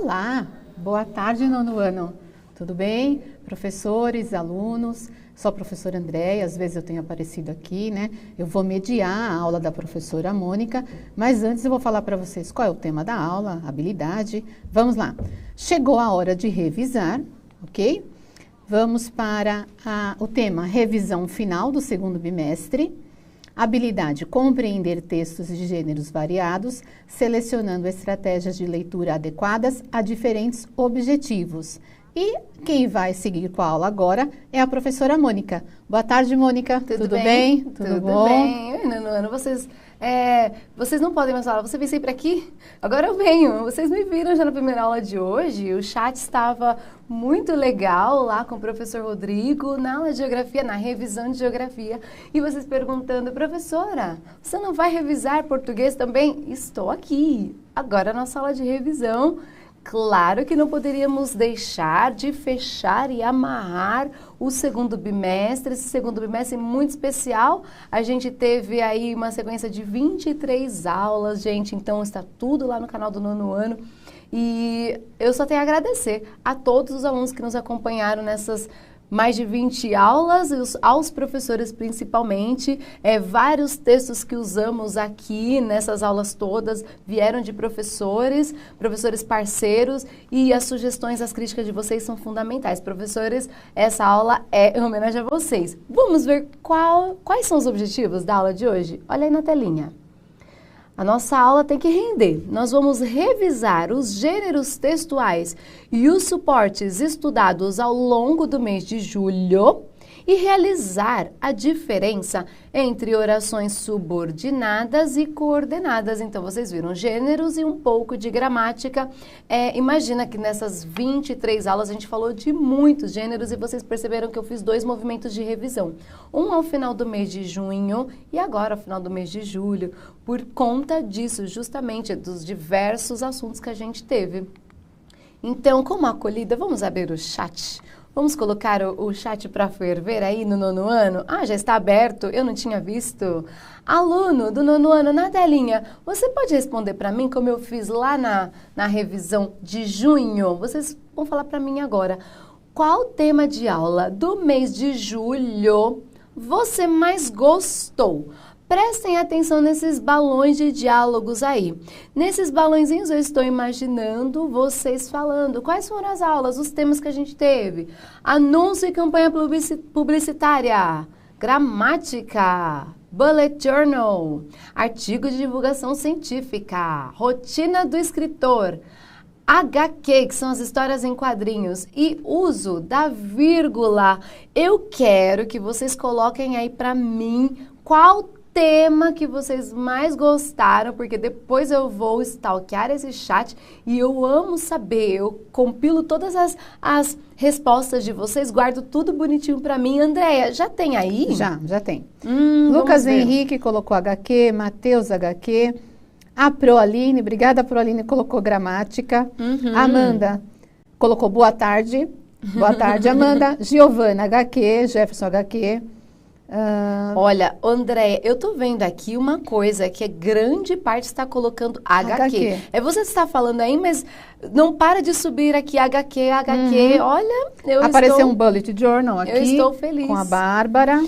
Olá, boa tarde, nono ano. Tudo bem? Professores, alunos, sou a professora Andréia, às vezes eu tenho aparecido aqui, né? Eu vou mediar a aula da professora Mônica, mas antes eu vou falar para vocês qual é o tema da aula, habilidade. Vamos lá. Chegou a hora de revisar, ok? Vamos para o tema revisão final do segundo bimestre. Habilidade, compreender textos de gêneros variados, selecionando estratégias de leitura adequadas a diferentes objetivos. E quem vai seguir com a aula agora é a professora Mônica. Boa tarde, Mônica. Tudo bem? Tudo bom? Bem. No ano vocês não podem mais falar, você vem sempre aqui? Agora eu venho. Vocês me viram já na primeira aula de hoje, o chat estava muito legal lá com o professor Rodrigo, na aula de geografia, na revisão de geografia. E vocês perguntando, professora, você não vai revisar português também? Estou aqui. Agora a nossa aula de revisão. Claro que não poderíamos deixar de fechar e amarrar o segundo bimestre. Esse segundo bimestre muito especial. A gente teve aí uma sequência de 23 aulas, gente. Então está tudo lá no canal do nono ano. E eu só tenho a agradecer a todos os alunos que nos acompanharam nessas mais de 20 aulas, aos professores principalmente. Vários textos que usamos aqui nessas aulas todas vieram de professores parceiros, e as sugestões, as críticas de vocês são fundamentais. Professores, essa aula é em homenagem a vocês. Vamos ver quais são os objetivos da aula de hoje? Olha aí na telinha. A nossa aula tem que render. Nós vamos revisar os gêneros textuais e os suportes estudados ao longo do mês de julho e realizar a diferença entre orações subordinadas e coordenadas. Então, vocês viram gêneros e um pouco de gramática. Imagina que nessas 23 aulas a gente falou de muitos gêneros e vocês perceberam que eu fiz 2 movimentos de revisão. Um ao final do mês de junho e agora ao final do mês de julho, por conta disso, justamente dos diversos assuntos que a gente teve. Então, como acolhida, vamos abrir o chat. Vamos colocar o chat para ferver aí no nono ano? Ah, já está aberto, eu não tinha visto. Aluno do nono ano, na telinha, você pode responder para mim como eu fiz lá na revisão de junho? Vocês vão falar para mim agora. Qual tema de aula do mês de julho você mais gostou? Prestem atenção nesses balões de diálogos aí. Nesses balõezinhos eu estou imaginando vocês falando quais foram as aulas, os temas que a gente teve. Anúncio e campanha publicitária, gramática, bullet journal, artigo de divulgação científica, rotina do escritor, HQ, que são as histórias em quadrinhos, e uso da vírgula. Eu quero que vocês coloquem aí para mim qual tema que vocês mais gostaram, porque depois eu vou stalkear esse chat e eu amo saber, eu compilo todas as respostas de vocês, guardo tudo bonitinho para mim. Andréia, já tem aí? Já tem. Lucas Henrique colocou HQ, Matheus HQ, a Proaline, obrigada Proaline, colocou gramática, Amanda colocou boa tarde Amanda, Giovana HQ, Jefferson HQ, Olha, André, eu tô vendo aqui uma coisa que grande parte está colocando HQ. Você está falando aí, mas não para de subir aqui HQ. Olha, apareceu um bullet journal aqui. Eu estou feliz. Com a Bárbara.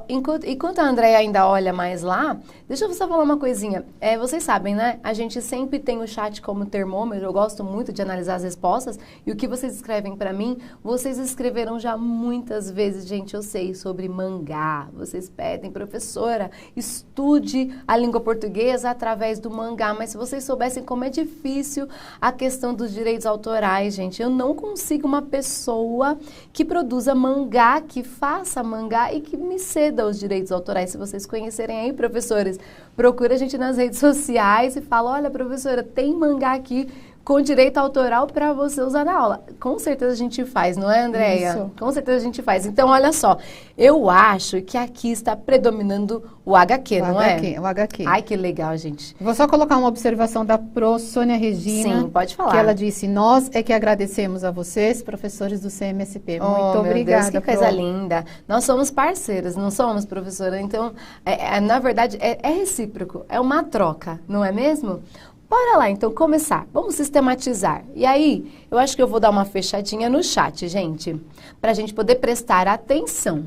Enquanto a Andréia ainda olha mais lá, deixa eu só falar uma coisinha. Vocês sabem, né? A gente sempre tem o chat como termômetro. Eu gosto muito de analisar as respostas. E o que vocês escrevem para mim, vocês escreveram já muitas vezes, gente, eu sei, sobre mangá. Vocês pedem, professora, estude a língua portuguesa através do mangá. Mas se vocês soubessem como é difícil a questão dos direitos autorais, gente, eu não consigo uma pessoa que produza mangá, que faça mangá e que me ceda os direitos autorais. Se vocês conhecerem aí, professores, procura a gente nas redes sociais e fala, olha, professora, tem mangá aqui com direito autoral para você usar na aula. Com certeza a gente faz, não é, Andréia? Isso. Com certeza a gente faz. Então, olha só, eu acho que aqui está predominando o HQ, não é? O HQ. Ai, que legal, gente. Vou só colocar uma observação da Pro Sônia Regina. Sim, pode falar. Que ela disse, nós é que agradecemos a vocês, professores do CMSP. Muito obrigada, Deus, que coisa linda. Nós somos parceiras, não somos, professora? Então, na verdade, é recíproco, é uma troca, não é mesmo? Bora lá, então, começar. Vamos sistematizar. E aí, eu acho que eu vou dar uma fechadinha no chat, gente, para a gente poder prestar atenção.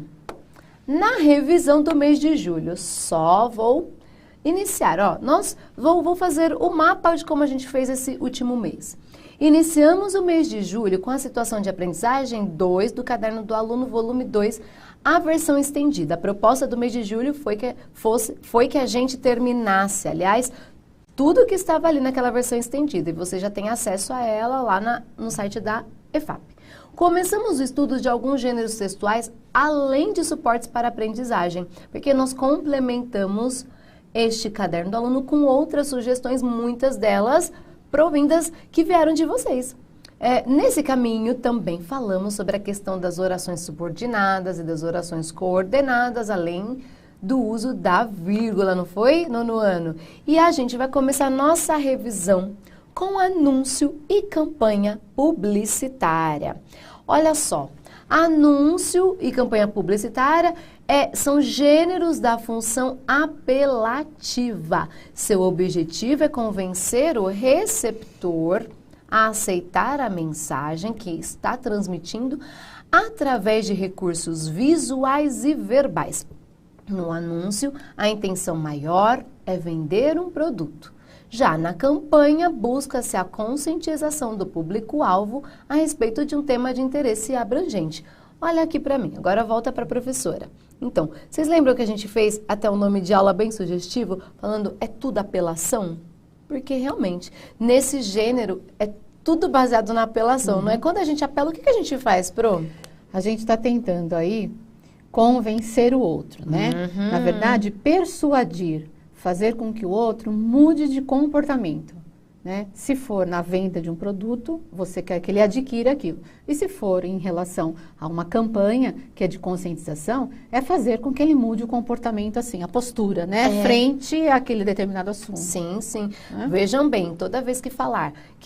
Na revisão do mês de julho, só vou iniciar, ó, vou fazer o mapa de como a gente fez esse último mês. Iniciamos o mês de julho com a situação de aprendizagem 2 do Caderno do Aluno, volume 2, a versão estendida. A proposta do mês de julho foi que a gente terminasse, aliás, tudo que estava ali naquela versão estendida, e você já tem acesso a ela lá no site da EFAP. Começamos o estudo de alguns gêneros textuais, além de suportes para aprendizagem, porque nós complementamos este Caderno do Aluno com outras sugestões, muitas delas provindas que vieram de vocês. Nesse caminho, também falamos sobre a questão das orações subordinadas e das orações coordenadas, além do uso da vírgula, não foi, nono ano? E a gente vai começar a nossa revisão com anúncio e campanha publicitária. Olha só, anúncio e campanha publicitária são gêneros da função apelativa. Seu objetivo é convencer o receptor a aceitar a mensagem que está transmitindo através de recursos visuais e verbais. No anúncio, a intenção maior é vender um produto. Já na campanha, busca-se a conscientização do público-alvo a respeito de um tema de interesse abrangente. Olha aqui para mim, agora volta para a professora. Então, vocês lembram que a gente fez até um nome de aula bem sugestivo, falando é tudo apelação? Porque realmente, nesse gênero, é tudo baseado na apelação, não é? Quando a gente apela, o que a gente faz, Pro? A gente está tentando aí convencer o outro, né? Na verdade, persuadir, fazer com que o outro mude de comportamento, né? Se for na venda de um produto, você quer que ele adquira aquilo. E se for em relação a uma campanha que é de conscientização, é fazer com que ele mude o comportamento, assim, a postura, né? Frente àquele determinado assunto. Sim, sim. Vejam bem, toda vez que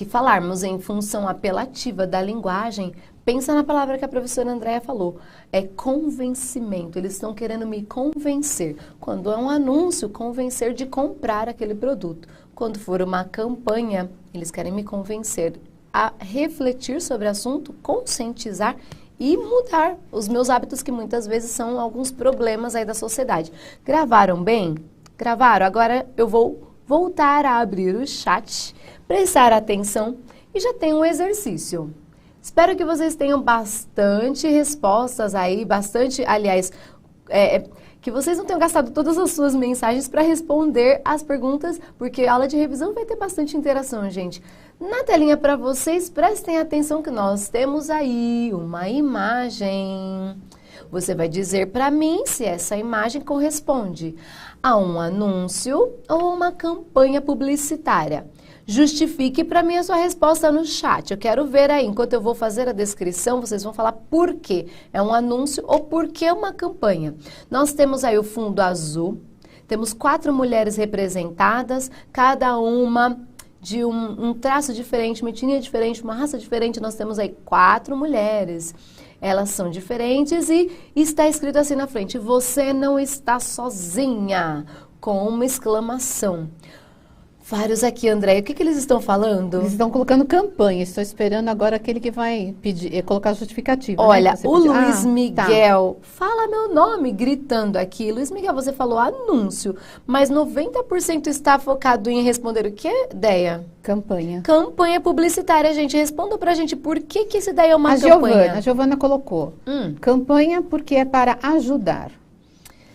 falarmos em função apelativa da linguagem, pensa na palavra que a professora Andréia falou, é convencimento, eles estão querendo me convencer. Quando é um anúncio, convencer de comprar aquele produto. Quando for uma campanha, eles querem me convencer a refletir sobre o assunto, conscientizar e mudar os meus hábitos, que muitas vezes são alguns problemas aí da sociedade. Gravaram bem? Gravaram? Agora eu vou voltar a abrir o chat, prestar atenção e já tem um exercício. Espero que vocês tenham bastante respostas aí, aliás, que vocês não tenham gastado todas as suas mensagens para responder as perguntas, porque a aula de revisão vai ter bastante interação, gente. Na telinha para vocês, prestem atenção que nós temos aí uma imagem. Você vai dizer para mim se essa imagem corresponde a um anúncio ou uma campanha publicitária. Justifique para mim a sua resposta no chat. Eu quero ver aí, enquanto eu vou fazer a descrição, vocês vão falar por que é um anúncio ou por que é uma campanha. Nós temos aí o fundo azul, temos 4 mulheres representadas, cada uma de um traço diferente, uma etnia diferente, uma raça diferente. Nós temos aí 4 mulheres. Elas são diferentes e está escrito assim na frente, você não está sozinha, com uma exclamação. Vários aqui, André. O que eles estão falando? Eles estão colocando campanha. Estou esperando agora aquele que vai pedir, colocar justificativa. Olha, né? O Luiz Miguel fala meu nome, gritando aqui. Luiz Miguel, você falou anúncio, mas 90% está focado em responder o quê, Deia? Campanha. Campanha publicitária, gente. Responda pra gente por que isso daí é uma campanha. A Giovana colocou. Campanha porque é para ajudar.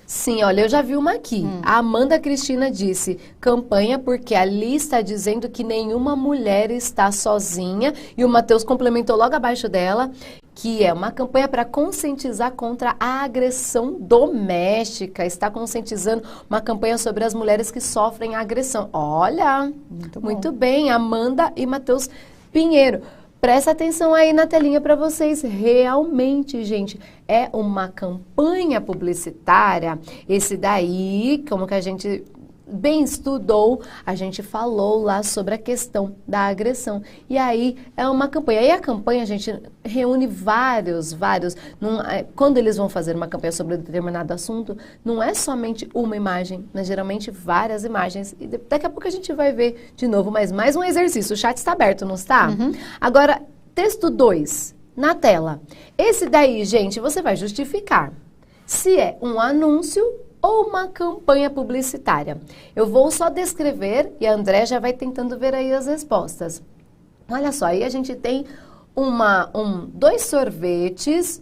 Sim, olha, eu já vi uma aqui. A Amanda Cristina disse, campanha porque ali está dizendo que nenhuma mulher está sozinha. E o Matheus complementou logo abaixo dela, que é uma campanha para conscientizar contra a agressão doméstica. Está conscientizando uma campanha sobre as mulheres que sofrem agressão. Olha, muito bem, Amanda e Matheus Pinheiro. Presta atenção aí na telinha para vocês. Realmente, gente, é uma campanha publicitária. Esse daí, como que a gente bem estudou, a gente falou lá sobre a questão da agressão. E aí é uma campanha. E a campanha, a gente reúne vários. Quando eles vão fazer uma campanha sobre determinado assunto, não é somente uma imagem, mas geralmente várias imagens. E daqui a pouco a gente vai ver de novo, mas mais um exercício. O chat está aberto, não está? Agora, texto 2, na tela. Esse daí, gente, você vai justificar se é um anúncio ou uma campanha publicitária. Eu vou só descrever e a André já vai tentando ver aí as respostas. Olha só, aí a gente tem dois sorvetes,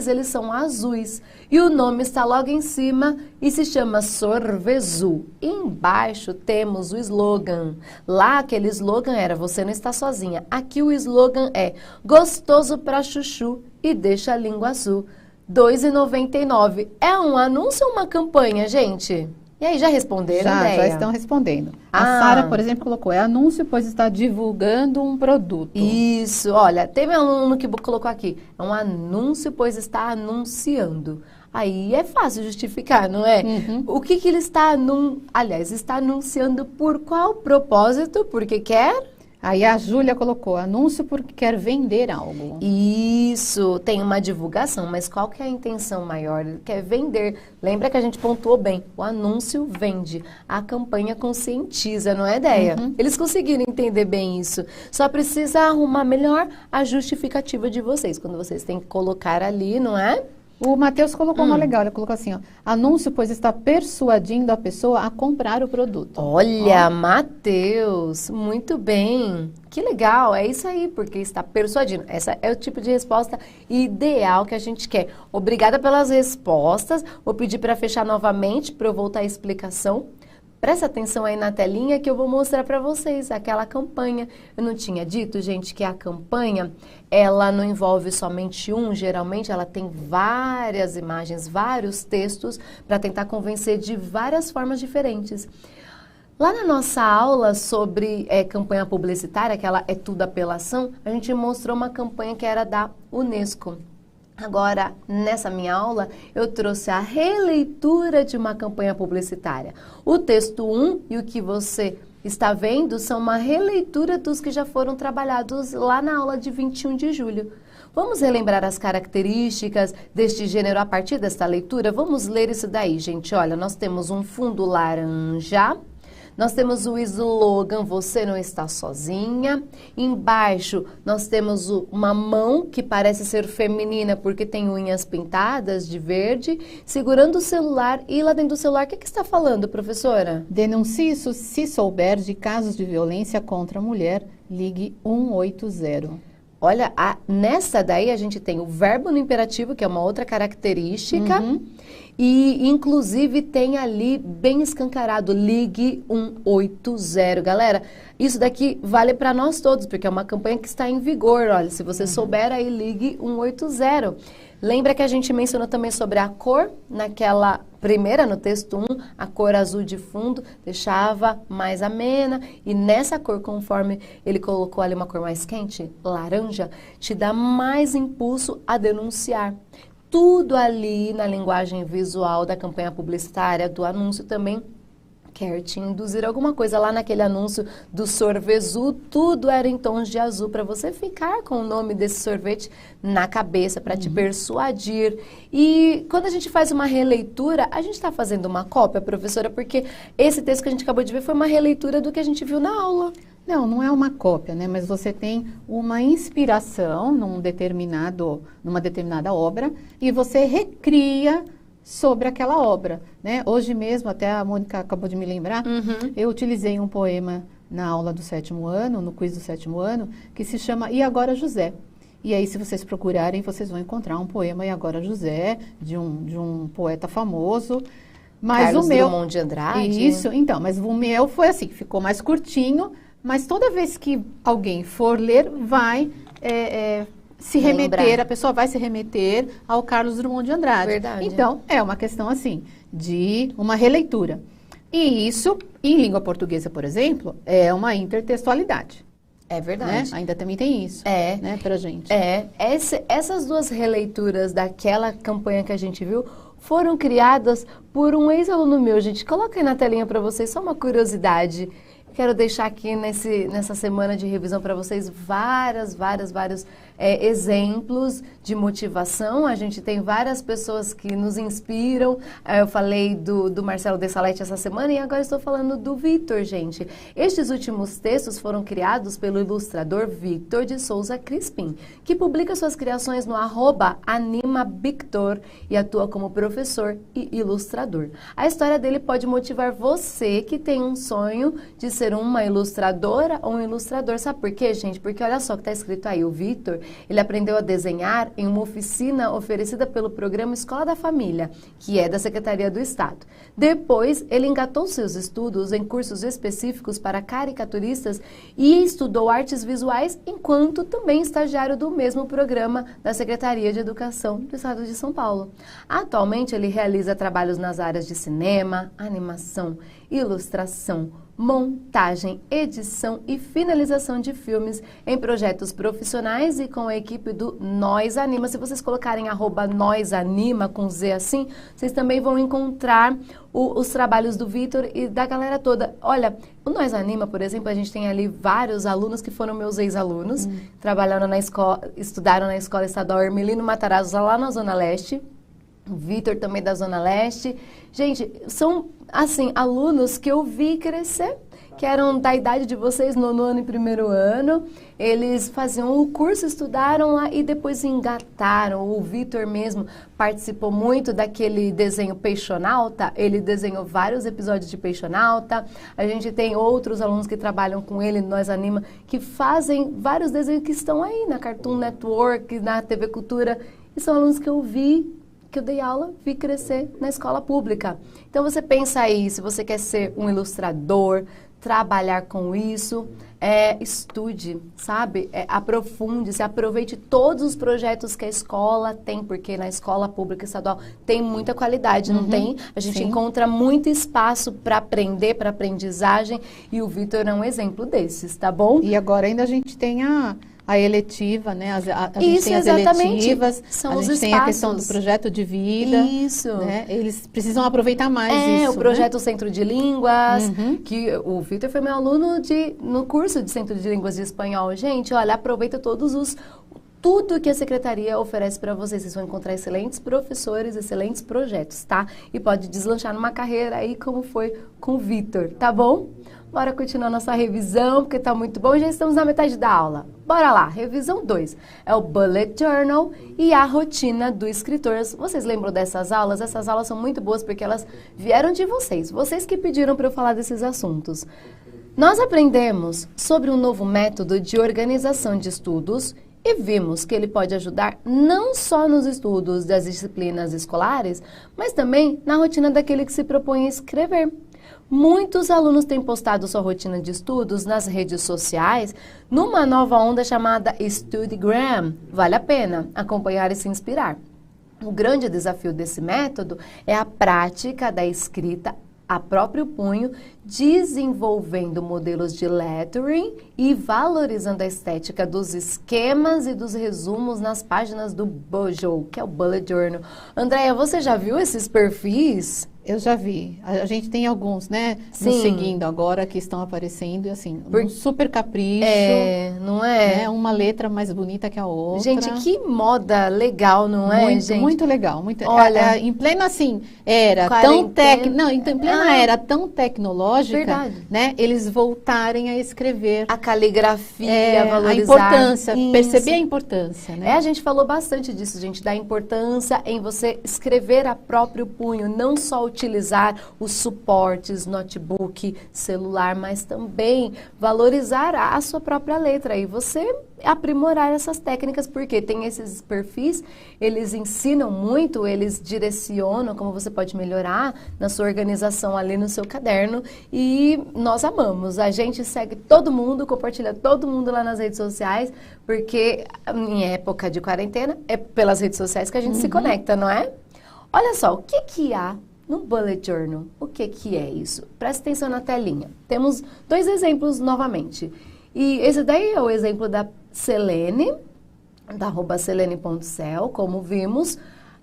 eles são azuis. E o nome está logo em cima e se chama Sorvezu. Embaixo temos o slogan. Lá aquele slogan era "Você não está sozinha". Aqui o slogan é "Gostoso pra chuchu e deixa a língua azul". R$2,99. É um anúncio ou uma campanha, gente? E aí, já responderam, Já estão respondendo. A Sara, por exemplo, colocou, é anúncio, pois está divulgando um produto. Isso, olha, teve um aluno que colocou aqui, é um anúncio, pois está anunciando. Aí é fácil justificar, não é? O que ele está está anunciando por qual propósito? Porque quer? Aí a Júlia colocou, anúncio porque quer vender algo. Isso, tem uma divulgação, mas qual que é a intenção maior? Ele quer vender. Lembra que a gente pontuou bem, o anúncio vende, a campanha conscientiza, não é ideia? Eles conseguiram entender bem isso. Só precisa arrumar melhor a justificativa de vocês, quando vocês têm que colocar ali, não é? O Matheus colocou uma legal, ele colocou assim, ó, anúncio, pois está persuadindo a pessoa a comprar o produto. Olha, Matheus, muito bem. Que legal, é isso aí, porque está persuadindo. Essa é o tipo de resposta ideal que a gente quer. Obrigada pelas respostas. Vou pedir para fechar novamente, para eu voltar à explicação. Presta atenção aí na telinha que eu vou mostrar para vocês aquela campanha. Eu não tinha dito, gente, que a campanha, ela não envolve somente geralmente ela tem várias imagens, vários textos para tentar convencer de várias formas diferentes. Lá na nossa aula sobre campanha publicitária, que ela é tudo apelação, a gente mostrou uma campanha que era da Unesco. Agora, nessa minha aula, eu trouxe a releitura de uma campanha publicitária. O texto 1 e o que você está vendo são uma releitura dos que já foram trabalhados lá na aula de 21 de julho. Vamos relembrar as características deste gênero a partir desta leitura? Vamos ler isso daí, gente. Olha, nós temos um fundo laranja. Nós temos o slogan, você não está sozinha. Embaixo, nós temos uma mão que parece ser feminina porque tem unhas pintadas de verde, segurando o celular. E lá dentro do celular, o que está falando, professora? Denuncie isso se souber de casos de violência contra a mulher, ligue 180. Olha, nessa daí a gente tem o verbo no imperativo, que é uma outra característica. E, inclusive, tem ali bem escancarado, ligue 180. Galera, isso daqui vale para nós todos, porque é uma campanha que está em vigor. Olha, se você souber aí, ligue 180. Lembra que a gente mencionou também sobre a cor? Naquela primeira, no texto 1, a cor azul de fundo deixava mais amena. E nessa cor, conforme ele colocou ali uma cor mais quente, laranja, te dá mais impulso a denunciar. Tudo ali na linguagem visual da campanha publicitária, do anúncio também quer te induzir alguma coisa. Lá naquele anúncio do Sorvezu, tudo era em tons de azul para você ficar com o nome desse sorvete na cabeça, para te persuadir. E quando a gente faz uma releitura, a gente está fazendo uma cópia, professora, porque esse texto que a gente acabou de ver foi uma releitura do que a gente viu na aula. Não, não é uma cópia, né? Mas você tem uma inspiração numa determinada obra e você recria sobre aquela obra, né? Hoje mesmo, até a Mônica acabou de me lembrar, eu utilizei um poema na aula do 7º ano, no quiz do 7º ano, que se chama E Agora José. E aí, se vocês procurarem, vocês vão encontrar um poema E Agora José, de um poeta famoso. Mas Carlos o meu, Drummond de Andrade. Isso, então, mas o meu foi assim, ficou mais curtinho, mas toda vez que alguém for ler, vai se remeter, a pessoa vai se remeter ao Carlos Drummond de Andrade. Verdade. Então, é uma questão assim, de uma releitura. E isso, em língua portuguesa, por exemplo, é uma intertextualidade. É verdade. Né? Ainda também tem isso, né, pra gente. Essas duas releituras daquela campanha que a gente viu foram criadas por um ex-aluno meu, gente. Coloca aí na telinha para vocês só uma curiosidade. Quero deixar aqui nessa semana de revisão para vocês vários exemplos de motivação. A gente tem várias pessoas que nos inspiram. Eu falei do Marcelo de Salete essa semana e agora estou falando do Vitor, gente. Estes últimos textos foram criados pelo ilustrador Victor de Souza Crispim, que publica suas criações no @animabictor e atua como professor e ilustrador. A história dele pode motivar você que tem um sonho de ser uma ilustradora ou um ilustrador. Sabe por quê, gente? Porque olha só o que está escrito aí. O Vitor, ele aprendeu a desenhar em uma oficina oferecida pelo programa Escola da Família, que é da Secretaria do Estado. Depois, ele engatou seus estudos em cursos específicos para caricaturistas e estudou artes visuais, enquanto também estagiário do mesmo programa da Secretaria de Educação do Estado de São Paulo. Atualmente, ele realiza trabalhos nas áreas de cinema, animação, ilustração, montagem, edição e finalização de filmes em projetos profissionais e com a equipe do Nós Anima. Se vocês colocarem @Nós Anima com Z assim, vocês também vão encontrar os trabalhos do Vitor e da galera toda. Olha, o Nós Anima, por exemplo, a gente tem ali vários alunos que foram meus ex-alunos, trabalharam na escola, estudaram na Escola Estadual Hermelino Matarazzo, lá na Zona Leste. O Vitor também da Zona Leste. Gente, são, assim, alunos que eu vi crescer, que eram da idade de vocês, nono ano e primeiro ano. Eles faziam o curso, estudaram lá e depois engataram. O Vitor mesmo participou muito daquele desenho Peixonauta. Ele desenhou vários episódios de Peixonauta. A gente tem outros alunos que trabalham com ele, Nós Anima, que fazem vários desenhos que estão aí na Cartoon Network, na TV Cultura. E são alunos que eu vi, que eu dei aula, vi crescer na escola pública. Então você pensa aí, se você quer ser um ilustrador, trabalhar com isso, estude, sabe? Aprofunde-se, aproveite todos os projetos que a escola tem, porque na escola pública estadual tem muita qualidade, não tem? A gente encontra muito espaço para aprender, para aprendizagem, e o Vitor é um exemplo desses, tá bom? E agora ainda a gente tem a eletiva, né? A gente Isso, tem as exatamente. eletivas, São a os gente tem a questão do espaços. projeto de vida. Isso. Né? Eles precisam aproveitar mais isso. O projeto Centro de Línguas, Uhum. que o Vitor foi meu aluno no curso de Centro de Línguas de Espanhol. Gente, olha, aproveita tudo que a Secretaria oferece para vocês. Vocês vão encontrar excelentes professores, excelentes projetos, tá? E pode deslanchar numa carreira aí como foi com o Vitor, tá bom? Bora continuar nossa revisão, porque tá muito bom. Já estamos na metade da aula. Bora lá, revisão 2. É o Bullet Journal e a rotina do escritor. Vocês lembram dessas aulas? Essas aulas são muito boas porque elas vieram de vocês. Vocês que pediram para eu falar desses assuntos. Nós aprendemos sobre um novo método de organização de estudos e vimos que ele pode ajudar não só nos estudos das disciplinas escolares, mas também na rotina daquele que se propõe a escrever. Muitos alunos têm postado sua rotina de estudos nas redes sociais numa nova onda chamada Studygram. Vale a pena acompanhar e se inspirar. O grande desafio desse método é a prática da escrita a próprio punho, desenvolvendo modelos de lettering e valorizando a estética dos esquemas e dos resumos nas páginas do Bojo, que é o Bullet Journal. Andréia, você já viu esses perfis? Eu já vi. A gente tem alguns, né? Sim. Nos seguindo agora, que estão aparecendo, e assim, um super capricho. Não é? Né? Uma letra mais bonita que a outra. Gente, que moda legal, não é, muito, gente? muito legal. Muito, Olha, em plena, assim, era tão em plena era tão tecnológica, verdade. Né? Eles voltarem a escrever. A caligrafia, valorizar. A importância, isso. perceber a importância, né? A gente falou bastante disso, gente, da importância em você escrever a próprio punho, não só utilizar os suportes, notebook, celular, mas também valorizar a sua própria letra e você aprimorar essas técnicas, porque tem esses perfis, eles ensinam muito, eles direcionam como você pode melhorar na sua organização ali no seu caderno e nós amamos. A gente segue todo mundo, compartilha todo mundo lá nas redes sociais, porque em época de quarentena é pelas redes sociais que a gente se conecta, não é? Olha só, o que há no Bullet Journal? O que é isso? Presta atenção na telinha. Temos 2 exemplos novamente. E esse daí é o exemplo da Selene, da @selene.cel, como vimos.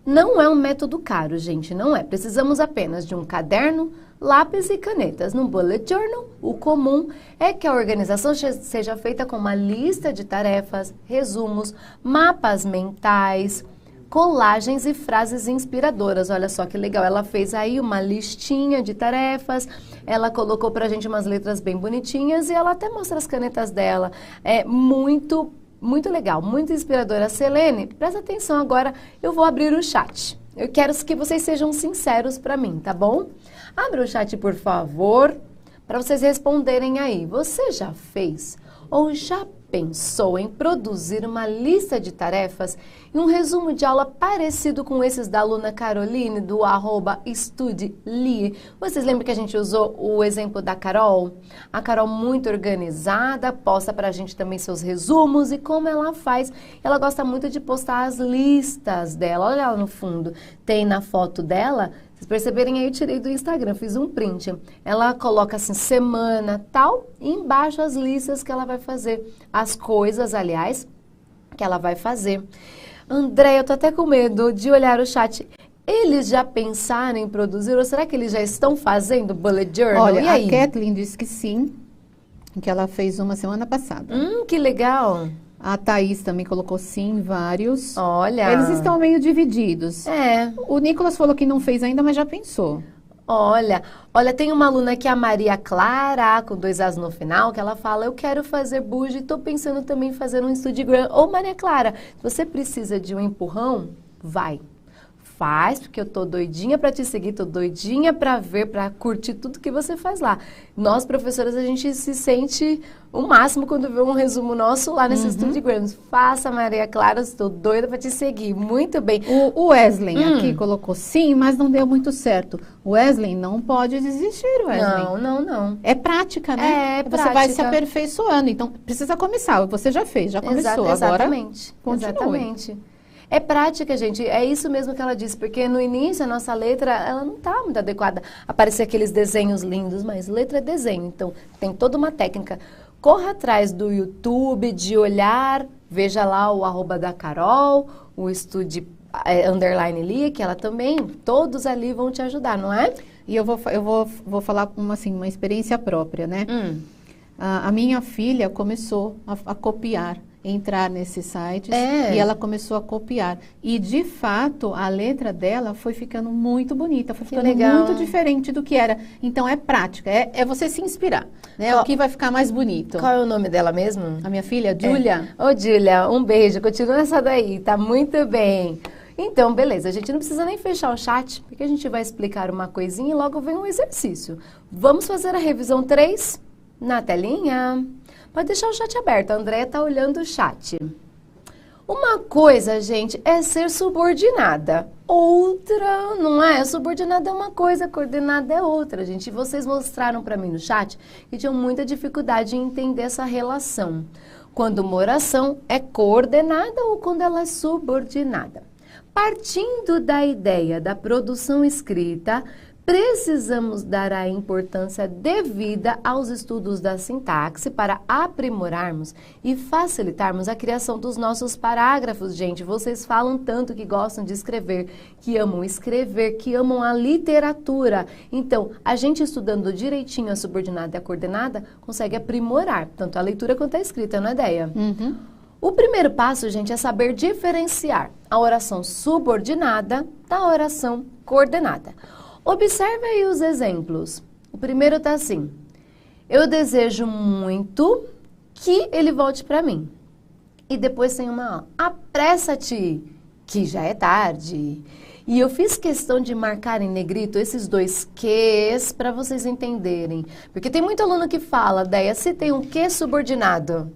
Não é um método caro, gente, não é. Precisamos apenas de um caderno, lápis e canetas. No Bullet Journal, o comum é que a organização seja feita com uma lista de tarefas, resumos, mapas mentais, colagens e frases inspiradoras. Olha só que legal, ela fez aí uma listinha de tarefas, ela colocou pra gente umas letras bem bonitinhas e ela até mostra as canetas dela. É muito legal, muito inspiradora. Selene, presta atenção agora, eu vou abrir o chat. Eu quero que vocês sejam sinceros pra mim, tá bom? Abra o chat, por favor, para vocês responderem aí. Você já fez ou já pensou em produzir uma lista de tarefas e um resumo de aula parecido com esses da aluna Caroline, do @estudeli? Vocês lembram que a gente usou o exemplo da Carol? A Carol muito organizada, posta pra gente também seus resumos e como ela faz. Ela gosta muito de postar as listas dela. Olha lá no fundo, tem na foto dela. Vocês perceberem aí, eu tirei do Instagram, fiz um print. Ela coloca assim, semana, tal, e embaixo as listas que ela vai fazer. As coisas, aliás, que ela vai fazer. André, eu tô até com medo de olhar o chat. Eles já pensaram em produzir, ou será que eles já estão fazendo Bullet Journal? Olha, e aí? a Kathleen disse que sim, que ela fez uma semana passada. Que legal. A Thaís também colocou sim, vários. Olha. Eles estão meio divididos. É. O Nicolas falou que não fez ainda, mas já pensou. Olha, tem uma aluna aqui, a Maria Clara, com 2 As no final, que ela fala, eu quero fazer bugie, estou pensando também em fazer um Instagram. Ô Maria Clara, se você precisa de um empurrão, vai. Faz, porque eu tô doidinha para te seguir, tô doidinha para ver, para curtir tudo que você faz lá. Nós, professoras, a gente se sente o máximo quando vê um resumo nosso lá nesse Instagram. Faça, Maria Clara, estou doida para te seguir. Muito bem. O Wesley aqui colocou sim, mas não deu muito certo. O Wesley não pode desistir, Wesley. Não. É prática, né? É Você prática. vai se aperfeiçoando. Então, precisa começar. Você já fez, já começou. Exatamente. Agora, continue. Exatamente. É prática, gente. É isso mesmo que ela disse, porque no início a nossa letra, ela não tá muito adequada a aparecer aqueles desenhos lindos, mas letra é desenho, então tem toda uma técnica. Corra atrás do YouTube, de olhar, veja lá o @da Carol, o Estude _Lia, que ela também, todos ali vão te ajudar, não é? E eu vou falar uma experiência própria, né? A minha filha começou a copiar, entrar nesses sites e ela começou a copiar. E, de fato, a letra dela foi ficando muito bonita, foi ficando muito diferente do que era. Então, é prática, é você se inspirar, né? O que vai ficar mais bonito. Qual é o nome dela mesmo? A minha filha, Júlia. Ô, Júlia, um beijo, continua essa daí, tá muito bem. Então, beleza, a gente não precisa nem fechar o chat, porque a gente vai explicar uma coisinha e logo vem um exercício. Vamos fazer a revisão 3 na telinha. Pode deixar o chat aberto, a Andréia está olhando o chat. Uma coisa, gente, é ser subordinada. Outra, não é? Subordinada é uma coisa, coordenada é outra, gente. E vocês mostraram para mim no chat que tinham muita dificuldade em entender essa relação. Quando uma oração é coordenada ou quando ela é subordinada. Partindo da ideia da produção escrita, precisamos dar a importância devida aos estudos da sintaxe para aprimorarmos e facilitarmos a criação dos nossos parágrafos. Gente, vocês falam tanto que gostam de escrever, que amam a literatura. Então, a gente estudando direitinho a subordinada e a coordenada, consegue aprimorar tanto a leitura quanto a escrita, não é, Deia? O primeiro passo, gente, é saber diferenciar a oração subordinada da oração coordenada. Observe aí os exemplos. O primeiro está assim: eu desejo muito que ele volte para mim. E depois tem uma: apressa-te, que já é tarde. E eu fiz questão de marcar em negrito esses 2 quês para vocês entenderem. Porque tem muito aluno que fala, Deia, se tem um que subordinado.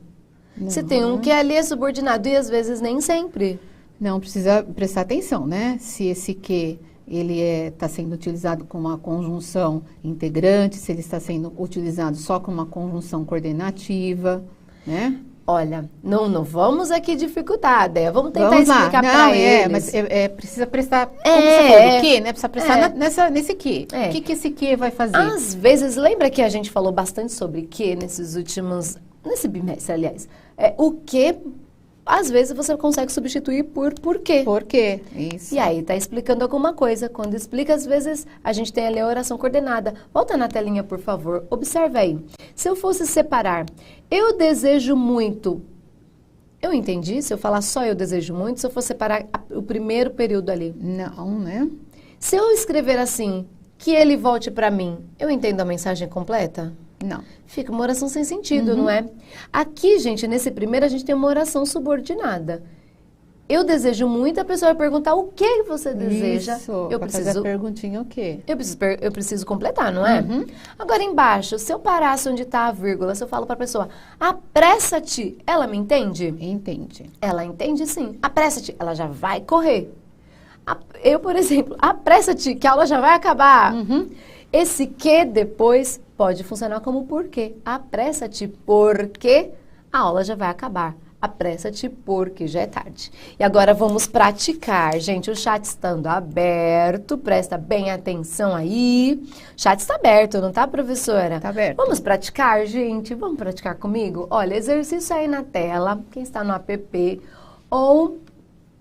Se tem um que ali é subordinado, e às vezes nem sempre. Não, precisa prestar atenção, né? Se esse que ele está sendo utilizado com uma conjunção integrante, se ele está sendo utilizado só com uma conjunção coordenativa, né? Olha, não vamos aqui dificultar, Déia. Vamos tentar explicar para eles. Mas precisa prestar, como você falou, o que, né? Precisa prestar nesse que. O que esse que vai fazer? Às vezes, lembra que a gente falou bastante sobre que nesse bimestre, aliás. O que às vezes você consegue substituir por porquê. Por quê? Isso. E aí, tá explicando alguma coisa. Quando explica, às vezes, a gente tem ali a oração coordenada. Volta na telinha, por favor. Observe aí. Se eu fosse separar, eu desejo muito. Eu entendi? Se eu falar só eu desejo muito, se eu for separar o primeiro período ali. Não, né? Se eu escrever assim, que ele volte para mim, eu entendo a mensagem completa? Não. Fica uma oração sem sentido, não é? Aqui, gente, nesse primeiro, a gente tem uma oração subordinada. Eu desejo muito, a pessoa vai perguntar o que você deseja. Isso, Eu pra preciso fazer a perguntinha o quê? eu preciso completar, não é? Agora, embaixo, se eu parasse onde está a vírgula, se eu falo para a pessoa, apressa-te, ela me entende? Entende. Ela entende sim. Apressa-te, ela já vai correr. Eu, por exemplo, apressa-te, que a aula já vai acabar. Esse que depois pode funcionar como porquê. Apressa-te, porque a aula já vai acabar. Apressa-te, porque já é tarde. E agora vamos praticar. Gente, o chat estando aberto, presta bem atenção aí. O chat está aberto, não tá, professora? Tá aberto. Vamos praticar, gente? Vamos praticar comigo? Olha, exercício aí na tela, quem está no app ou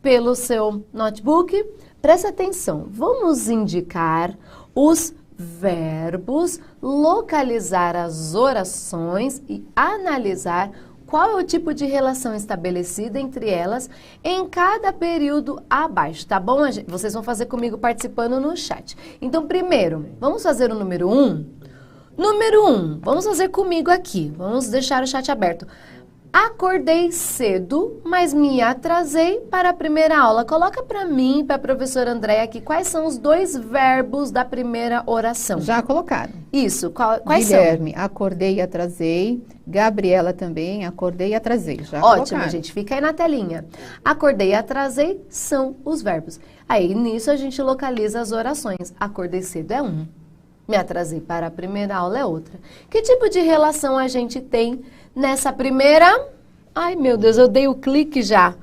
pelo seu notebook, presta atenção. Vamos indicar os verbos, localizar as orações e analisar qual é o tipo de relação estabelecida entre elas em cada período abaixo, tá bom? Vocês vão fazer comigo participando no chat. Então, primeiro, vamos fazer o número 1? Número 1, vamos fazer comigo aqui. Vamos deixar o chat aberto. Acordei cedo, mas me atrasei para a primeira aula. Coloca para mim, para a professora Andréia aqui, quais são os dois verbos da primeira oração. Já colocaram. Isso, quais Guilherme, são? acordei e atrasei. Gabriela também, acordei e atrasei. Já Ótimo, colocaram. gente, fica aí na telinha. Acordei e atrasei são os verbos. Aí, nisso, a gente localiza as orações. Acordei cedo é um. Me atrasei para a primeira aula é outra. Que tipo de relação a gente tem nessa primeira? Ai, meu Deus, eu dei o clique já.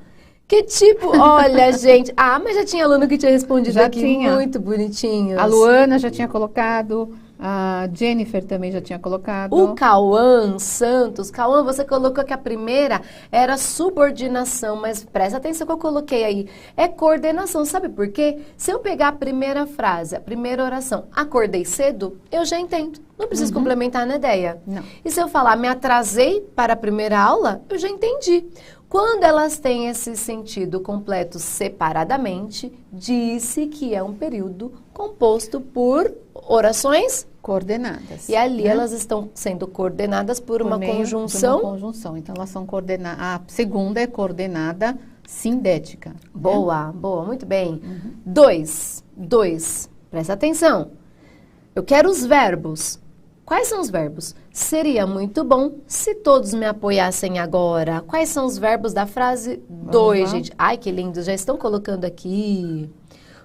Que tipo? Olha, gente. Ah, mas já tinha aluno que tinha respondido Já aqui. tinha. Muito bonitinhos. A Luana já tinha colocado. A Jennifer também já tinha colocado. O Cauã Santos. Cauã, você colocou que a primeira era subordinação, mas presta atenção que eu coloquei aí. É coordenação, sabe por quê? Se eu pegar a primeira frase, a primeira oração, acordei cedo, eu já entendo. Não preciso complementar na ideia. Não. E se eu falar, me atrasei para a primeira aula, eu já entendi. Quando elas têm esse sentido completo separadamente, disse que é um período composto por orações Coordenadas. e ali né? elas estão sendo coordenadas por uma meio de conjunção. uma conjunção. Então, elas são coordenadas. A segunda é coordenada sindética. Boa, boa, muito bem. Dois, presta atenção. Eu quero os verbos. Quais são os verbos? Seria muito bom se todos me apoiassem agora. Quais são os verbos da frase 2, lá. gente? Ai, que lindo, já estão colocando aqui.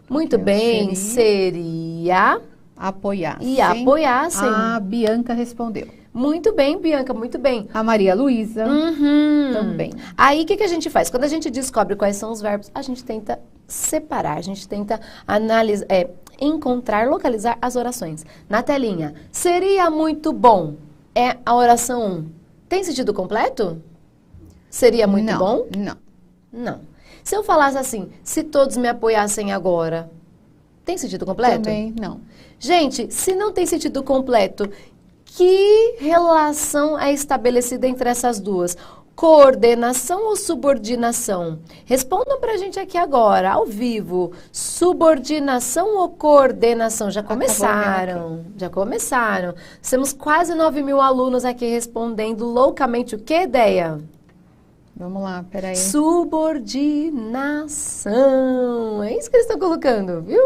Muito Aqui, ó, bem, seria Apoiassem. e apoiassem. A Bianca respondeu. Muito bem, Bianca, muito bem. A Maria Luísa também. Aí, o que a gente faz? Quando a gente descobre quais são os verbos, a gente tenta separar, a gente tenta analisar, encontrar, localizar as orações. Na telinha, seria muito bom, é a oração 1. Tem sentido completo? Seria muito Não, bom? Não. Não. Se eu falasse assim, se todos me apoiassem agora, tem sentido completo? Também não. Gente, se não tem sentido completo, que relação é estabelecida entre essas duas? Coordenação ou subordinação? Respondam pra gente aqui agora, ao vivo. Subordinação ou coordenação? Já começaram. Já começaram. Temos quase 9.000 alunos aqui respondendo loucamente o que, ideia? Vamos lá, peraí. Subordinação. É isso que eles estão colocando, viu?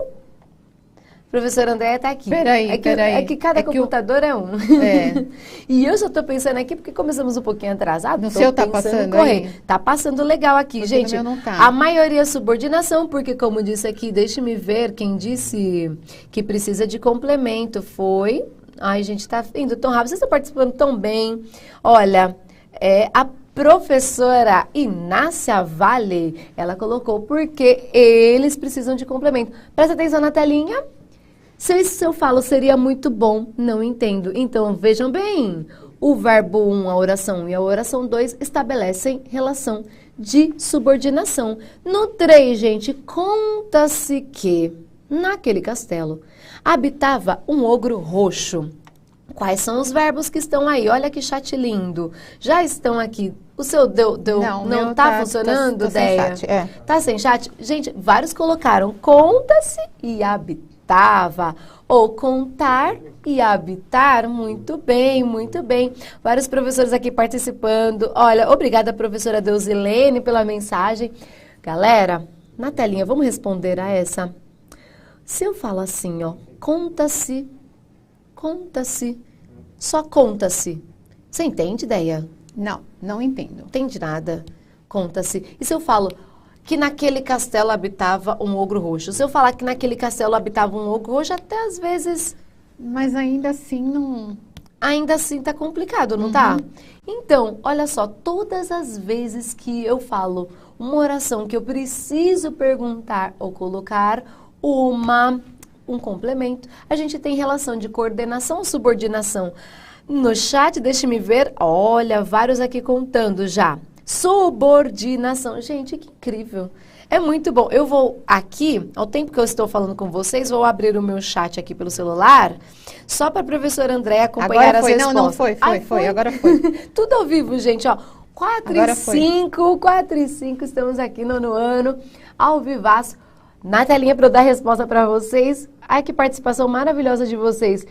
Professora Andréia está aqui. Peraí. É que cada computador é um. É. E eu só estou pensando aqui porque começamos um pouquinho atrasado. No seu tá passando aí? Tá passando legal aqui, Porque gente. no meu não tá. A maioria é subordinação, porque como disse aqui, deixe-me ver quem disse que precisa de complemento. Foi... Ai, gente, tá indo tão rápido. Vocês estão participando tão bem. Olha, a professora Inácia Vale, ela colocou porque eles precisam de complemento. Presta atenção na telinha. Se eu falo seria muito bom, não entendo. Então, vejam bem, o verbo 1, a oração 1 e a oração 2 estabelecem relação de subordinação. No 3, gente, conta-se que naquele castelo habitava um ogro roxo. Quais são os verbos que estão aí? Olha que chat lindo. Já estão aqui. O seu não tá funcionando, Deia? Tá sem chat? Gente, vários colocaram conta-se e habitava. Ou contar e habitar. Muito bem, muito bem. Vários professores aqui participando. Olha, obrigada, professora Deusilene, pela mensagem. Galera, na telinha, vamos responder a essa? Se eu falo assim, ó, conta-se, só conta-se. Você entende, Deia? Não, não entendo. Entende nada. Conta-se. E se eu falo que naquele castelo habitava um ogro roxo? Se eu falar que naquele castelo habitava um ogro roxo, até às vezes... Mas ainda assim não... Ainda assim tá complicado, não tá? Então, olha só, todas as vezes que eu falo uma oração que eu preciso perguntar ou colocar um complemento, a gente tem relação de coordenação ou subordinação. No chat, deixe-me ver, olha, vários aqui contando já. Subordinação. Gente, que incrível. É muito bom. Eu vou aqui, ao tempo que eu estou falando com vocês, vou abrir o meu chat aqui pelo celular, só para a professora Andréia acompanhar agora foi. as respostas. Não, foi, agora foi. Tudo ao vivo, gente, ó. 4 e 5, estamos aqui no ano, ao vivaço. Na telinha para eu dar a resposta para vocês. Ai, que participação maravilhosa de vocês.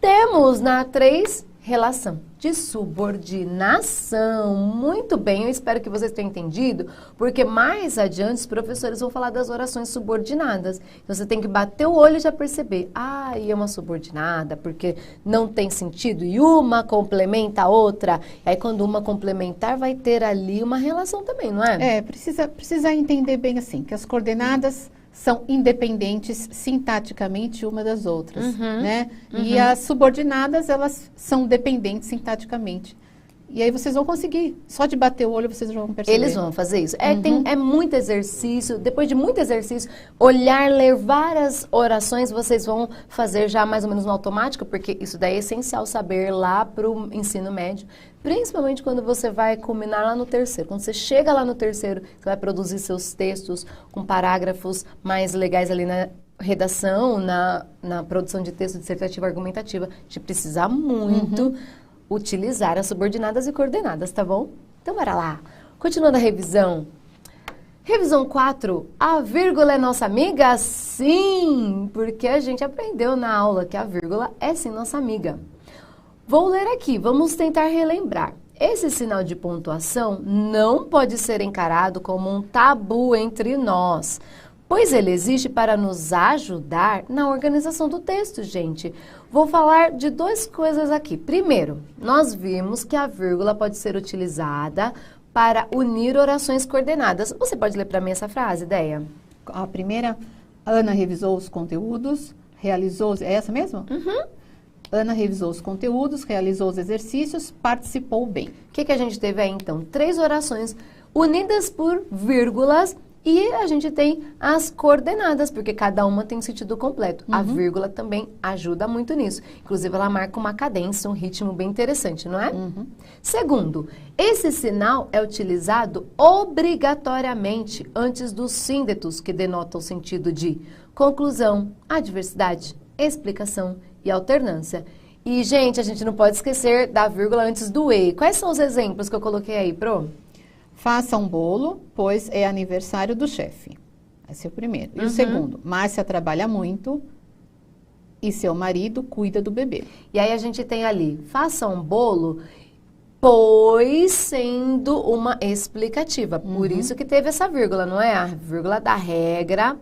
Temos na 3, relação de subordinação. Muito bem, eu espero que vocês tenham entendido, porque mais adiante os professores vão falar das orações subordinadas. Então você tem que bater o olho e já perceber. Ah, e é uma subordinada, porque não tem sentido e uma complementa a outra. E aí quando uma complementar vai ter ali uma relação também, não é? Precisa entender bem assim, que as coordenadas são independentes sintaticamente uma das outras, né? E as subordinadas, elas são dependentes sintaticamente. E aí vocês vão conseguir, só de bater o olho vocês vão perceber. Eles vão fazer isso. É muito exercício, depois de muito exercício, olhar, ler várias orações, vocês vão fazer já mais ou menos no automático, porque isso daí é essencial saber lá para o ensino médio, principalmente quando você vai culminar lá no terceiro. Quando você chega lá no terceiro, você vai produzir seus textos com parágrafos mais legais ali na redação, na produção de texto dissertativa argumentativa. A gente precisa muito utilizar as subordinadas e coordenadas, tá bom? Então, bora lá. Continuando a revisão. Revisão 4, a vírgula é nossa amiga? Sim, porque a gente aprendeu na aula que a vírgula é sim nossa amiga. Vou ler aqui, vamos tentar relembrar. Esse sinal de pontuação não pode ser encarado como um tabu entre nós, pois ele existe para nos ajudar na organização do texto, gente. Vou falar de 2 coisas aqui. Primeiro, nós vimos que a vírgula pode ser utilizada para unir orações coordenadas. Você pode ler para mim essa frase, Deia? A primeira, Ana revisou os conteúdos, realizou... É essa mesmo? Ana revisou os conteúdos, realizou os exercícios, participou bem. O que a gente teve aí, então? 3 orações unidas por vírgulas. E a gente tem as coordenadas, porque cada uma tem sentido completo. A vírgula também ajuda muito nisso. Inclusive, ela marca uma cadência, um ritmo bem interessante, não é? Segundo, esse sinal é utilizado obrigatoriamente antes dos síndetos, que denotam o sentido de conclusão, adversidade, explicação e alternância. E, gente, a gente não pode esquecer da vírgula antes do e. Quais são os exemplos que eu coloquei aí, Pro? Faça um bolo, pois é aniversário do chefe. Esse é o primeiro. E o segundo, Márcia trabalha muito e seu marido cuida do bebê. E aí a gente tem ali, faça um bolo, pois sendo uma explicativa. Por isso que teve essa vírgula, não é? A vírgula da regra,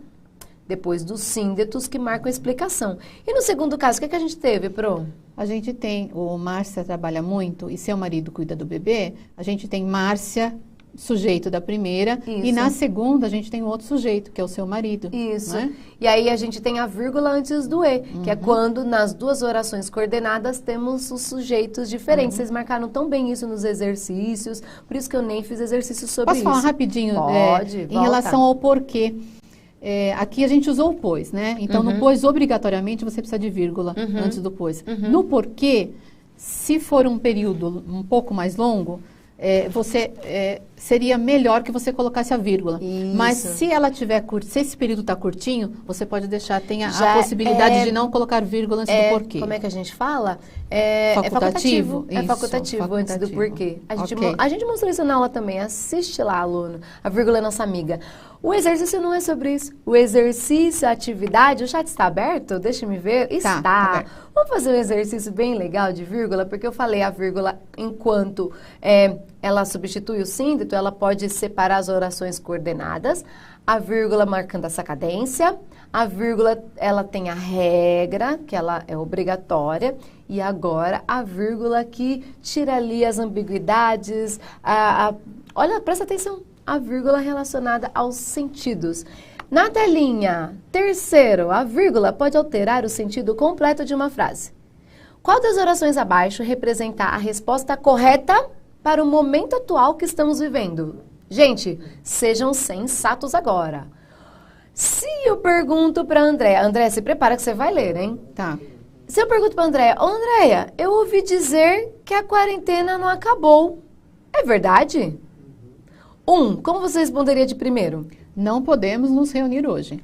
depois dos síndetos que marcam a explicação. E no segundo caso, o que a gente teve, Pro? A gente tem o Márcia trabalha muito e seu marido cuida do bebê. A gente tem Márcia, sujeito da primeira, e na segunda a gente tem outro sujeito, que é o seu marido. Isso. Né? E aí a gente tem a vírgula antes do e, que é quando nas 2 orações coordenadas temos os sujeitos diferentes. Vocês marcaram tão bem isso nos exercícios, por isso que eu nem fiz exercício sobre isso. Posso falar rapidinho? Pode, em relação ao porquê. Aqui a gente usou o pois, né? Então, no pois, obrigatoriamente, você precisa de vírgula antes do pois. No porquê, se for um período um pouco mais longo, seria melhor que você colocasse a vírgula. Isso. Mas se ela tiver se esse período está curtinho, você pode deixar, tem a possibilidade de não colocar vírgula antes do porquê. Como é que a gente fala? Facultativo? É facultativo antes do porquê. A gente mostrou isso na aula também. Assiste lá, aluno. A vírgula é nossa amiga. O exercício não é sobre isso. O exercício, a atividade, o chat está aberto? Deixa-me ver. Está. Tá. Vamos fazer um exercício bem legal de vírgula, porque eu falei a vírgula enquanto ela substitui o síntese, ela pode separar as orações coordenadas, a vírgula marcando essa cadência, a vírgula ela tem a regra, que ela é obrigatória, e agora a vírgula que tira ali as ambiguidades, olha, presta atenção, a vírgula relacionada aos sentidos. Na telinha, terceiro, a vírgula pode alterar o sentido completo de uma frase. Qual das orações abaixo representa a resposta correta para o momento atual que estamos vivendo? Gente, sejam sensatos agora. Se eu pergunto para a Andréia, se prepara que você vai ler, hein? Tá. Se eu pergunto para a Andréia, eu ouvi dizer que a quarentena não acabou. É verdade? Como você responderia de primeiro? Não podemos nos reunir hoje.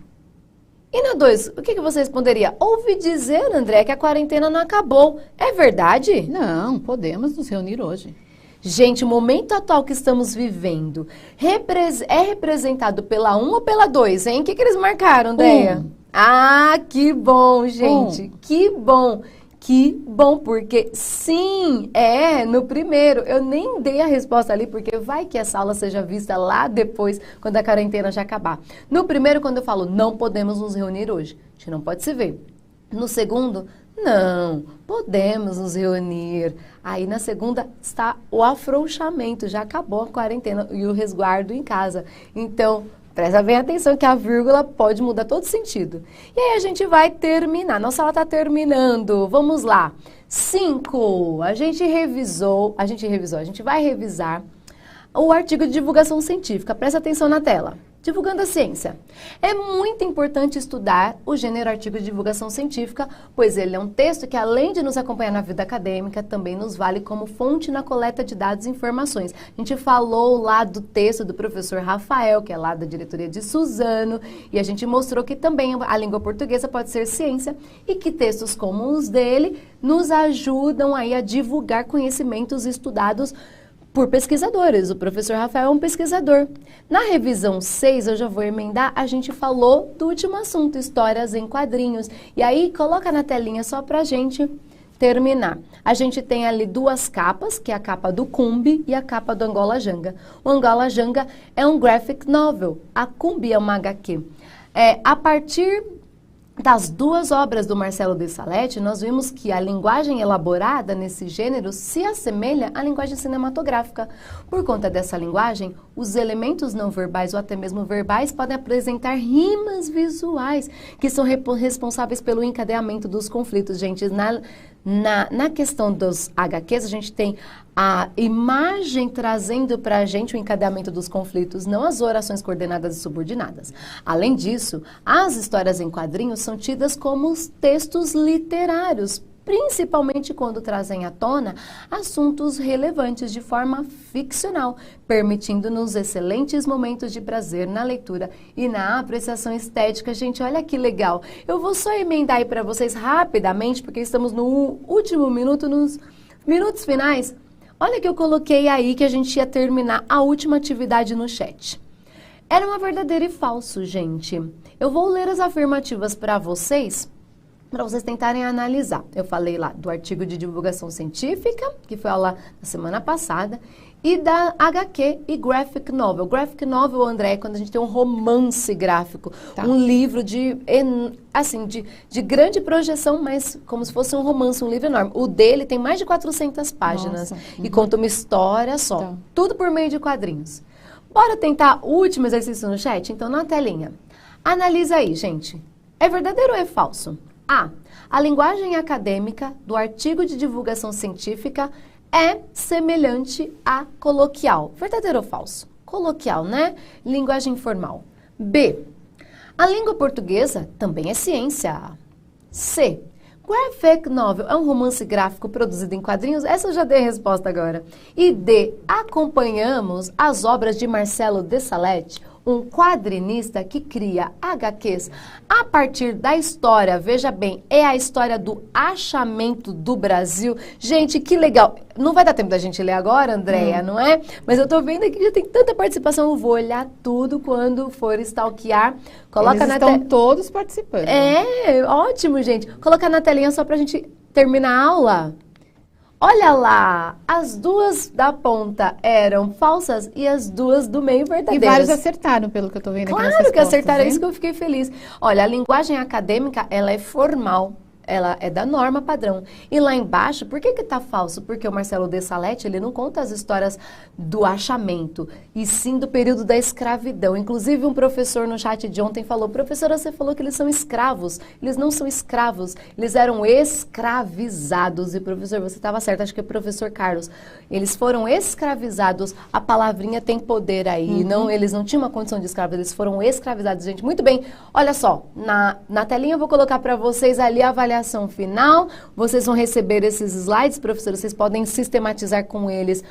E na 2, o que você responderia? Ouvi dizer, André, que a quarentena não acabou. É verdade? Não, podemos nos reunir hoje. Gente, o momento atual que estamos vivendo é representado pela 1 ou pela 2, hein? O que eles marcaram, Andréia? Ah, que bom, gente. Que bom. Que bom, porque sim, no primeiro. Eu nem dei a resposta ali, porque vai que essa aula seja vista lá depois, quando a quarentena já acabar. No primeiro, quando eu falo, não podemos nos reunir hoje, a gente não pode se ver. No segundo, não, podemos nos reunir. Aí na segunda está o afrouxamento, já acabou a quarentena e o resguardo em casa. Então, presta bem atenção que a vírgula pode mudar todo sentido. E aí a gente vai terminar. Nossa aula está terminando. Vamos lá. 5. A gente vai revisar o artigo de divulgação científica. Presta atenção na tela. Divulgando a ciência. É muito importante estudar o gênero artigo de divulgação científica, pois ele é um texto que, além de nos acompanhar na vida acadêmica, também nos vale como fonte na coleta de dados e informações. A gente falou lá do texto do professor Rafael, que é lá da diretoria de Suzano, e a gente mostrou que também a língua portuguesa pode ser ciência e que textos como os dele nos ajudam aí a divulgar conhecimentos estudados por pesquisadores. O professor Rafael é um pesquisador. Na revisão 6, eu já vou emendar, a gente falou do último assunto, histórias em quadrinhos. E aí, coloca na telinha só pra gente terminar. A gente tem ali 2 capas, que é a capa do Cumbi e a capa do Angola Janga. O Angola Janga é um graphic novel, a Cumbi é uma HQ. A partir das 2 obras do Marcelo de Salete, nós vimos que a linguagem elaborada nesse gênero se assemelha à linguagem cinematográfica. Por conta dessa linguagem, os elementos não verbais ou até mesmo verbais podem apresentar rimas visuais, que são responsáveis pelo encadeamento dos conflitos. Gente, na questão dos HQs, a gente tem a imagem trazendo para a gente o encadeamento dos conflitos, não as orações coordenadas e subordinadas. Além disso, as histórias em quadrinhos são tidas como os textos literários, principalmente quando trazem à tona assuntos relevantes de forma ficcional, permitindo-nos excelentes momentos de prazer na leitura e na apreciação estética. Gente, olha que legal! Eu vou só emendar aí para vocês rapidamente, porque estamos no último minuto, nos minutos finais. Olha que eu coloquei aí que a gente ia terminar a última atividade no chat. Era uma verdadeira e falso, gente. Eu vou ler as afirmativas para vocês tentarem analisar. Eu falei lá do artigo de divulgação científica, que foi a aula da semana passada, e da HQ e graphic novel. Graphic novel, André, é quando a gente tem um romance gráfico, um livro de grande projeção, mas como se fosse um romance, um livro enorme. O dele tem mais de 400 páginas e conta uma história só, tudo por meio de quadrinhos. Bora tentar o último exercício no chat? Então, na telinha. Analisa aí, gente. É verdadeiro ou é falso? A linguagem acadêmica do artigo de divulgação científica é semelhante à coloquial. Verdadeiro ou falso? Coloquial, né? Linguagem informal. B. A língua portuguesa também é ciência. C. graphic novel é um romance gráfico produzido em quadrinhos? Essa eu já dei a resposta agora. E D, acompanhamos as obras de Marcelo de Salete, um quadrinista que cria HQs a partir da história, veja bem, é a história do achamento do Brasil. Gente, que legal. Não vai dar tempo da gente ler agora, Andréia, não é? Mas eu tô vendo aqui que já tem tanta participação, eu vou olhar tudo quando for stalkear. Coloca Eles na estão todos participando. É, ótimo, gente. Colocar na telinha só pra gente terminar a aula. Olha lá, as duas da ponta eram falsas e as duas do meio verdadeiras. E vários acertaram, pelo que eu estou vendo aqui nas Claro que respostas, acertaram, é hein? isso que eu fiquei feliz. Olha, a linguagem acadêmica, ela é formal. Ela é da norma padrão. E lá embaixo, por que que tá falso? Porque o Marcelo de Salete, ele não conta as histórias do achamento, e sim do período da escravidão. Inclusive, um professor no chat de ontem falou, professora, você falou que eles são escravos. Eles não são escravos, eles eram escravizados. E professor, você estava certo, acho que é o professor Carlos. Eles foram escravizados, a palavrinha tem poder aí. Não, eles não tinham uma condição de escravos, eles foram escravizados, gente. Muito bem, olha só, na telinha eu vou colocar para vocês ali a avaliação final, vocês vão receber esses slides, professor, vocês podem sistematizar com eles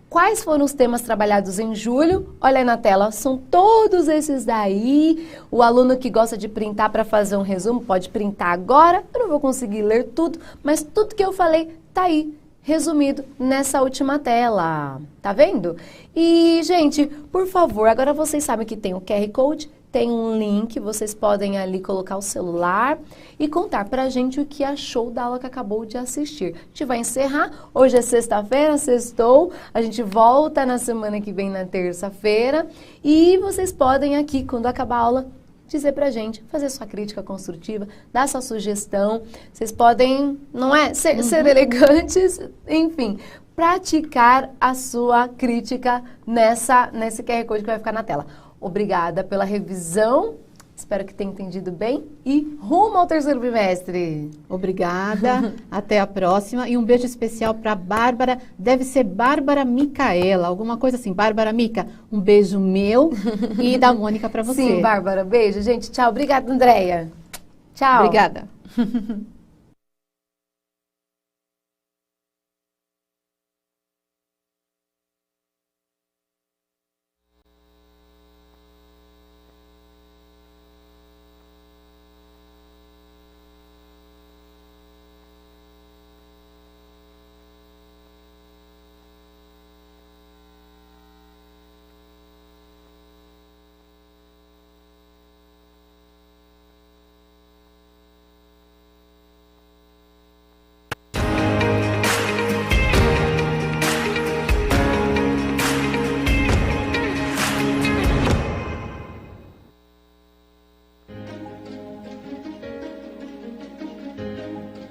quais foram os temas trabalhados em julho. Olha aí na tela, são todos esses daí. O aluno que gosta de printar para fazer um resumo, pode printar agora, eu não vou conseguir ler tudo, mas tudo que eu falei tá aí, resumido nessa última tela, tá vendo? E, gente, por favor, agora vocês sabem que tem o QR Code, tem um link, vocês podem ali colocar o celular e contar pra gente o que achou da aula que acabou de assistir. A gente vai encerrar, hoje é sexta-feira, sextou, a gente volta na semana que vem, na terça-feira, e vocês podem aqui, quando acabar a aula, dizer pra gente, fazer sua crítica construtiva, dar sua sugestão, vocês podem, não é, ser elegantes, enfim, praticar a sua crítica nesse QR Code que vai ficar na tela. Obrigada pela revisão, espero que tenha entendido bem e rumo ao terceiro bimestre. Obrigada, até a próxima. E um beijo especial para Bárbara, deve ser Bárbara Micaela, alguma coisa assim. Bárbara Mica, um beijo meu e da Mônica para você. Sim, Bárbara, beijo, gente, tchau. Obrigada, Andréia. Tchau. Obrigada.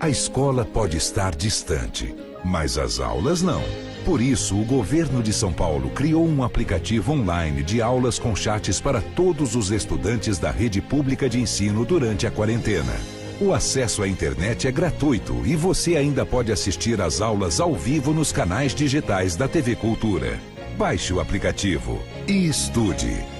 A escola pode estar distante, mas as aulas não. Por isso, o governo de São Paulo criou um aplicativo online de aulas com chats para todos os estudantes da rede pública de ensino durante a quarentena. O acesso à internet é gratuito e você ainda pode assistir às aulas ao vivo nos canais digitais da TV Cultura. Baixe o aplicativo e estude.